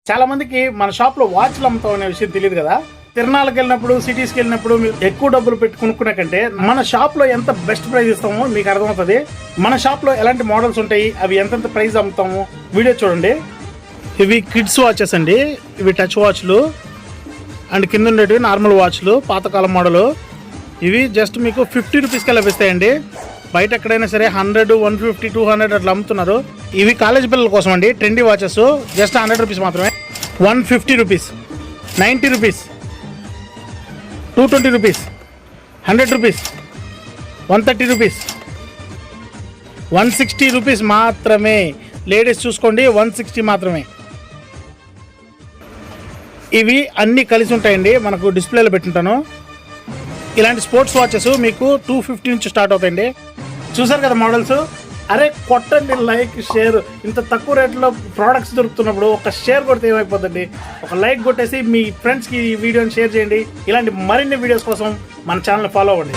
చాలా మందికి మన షాప్ లో వాచ్లు అమ్ముతాం అనే విషయం తెలియదు కదా. తిరణాలకు వెళ్ళినప్పుడు, సిటీస్కి వెళ్ళినప్పుడు మీరు ఎక్కువ డబ్బులు పెట్టి కొనుక్కునే కంటే మన షాప్ లో ఎంత బెస్ట్ ప్రైస్ ఇస్తామో మీకు అర్థమవుతుంది. మన షాప్ లో ఎలాంటి మోడల్స్ ఉంటాయి, అవి ఎంతెంత ప్రైస్ అమ్ముతాము వీడియో చూడండి. ఇవి కిడ్స్ వాచెస్ అండి. ఇవి టచ్ వాచ్లు అండ్ కింద ఉండేవి నార్మల్ వాచ్లు, పాతకాలం మోడలు. ఇవి జస్ట్ మీకు 50 రూపీస్కి లభిస్తాయండి. బయట ఎక్కడైనా సరే 100, 150, 200 అట్లా అమ్ముతున్నారు. ఇవి కాలేజ్ పిల్లల కోసం అండి. ట్రెండీ వాచెస్ జస్ట్ 100 రూపీస్ మాత్రమే. 150 rupees, 90 rupees, 220 rupees, 100 rupees, 130 rupees, 160 rupees మాత్రమే. లేడీస్ చూసుకోండి, 160 మాత్రమే. ఇవి అన్నీ కలిసి ఉంటాయండి, మనకు డిస్ప్లేలో పెట్టుంటాను. ఇలాంటి స్పోర్ట్స్ వాచెస్ మీకు 250 నుంచి స్టార్ట్ అవుతాయండి. చూసారు కదా మోడల్స్. అరే కొట్టండి లైక్, షేర్. ఇంత తక్కువ రేట్లో ప్రోడక్ట్స్ దొరుకుతున్నప్పుడు ఒక షేర్ కొడితే ఏమైపోతుంది? ఒక లైక్ కొట్టేసి మీ ఫ్రెండ్స్కి ఈ వీడియోని షేర్ చేయండి. ఇలాంటి మరిన్ని వీడియోస్ కోసం మన ఛానల్ ఫాలో అవ్వండి.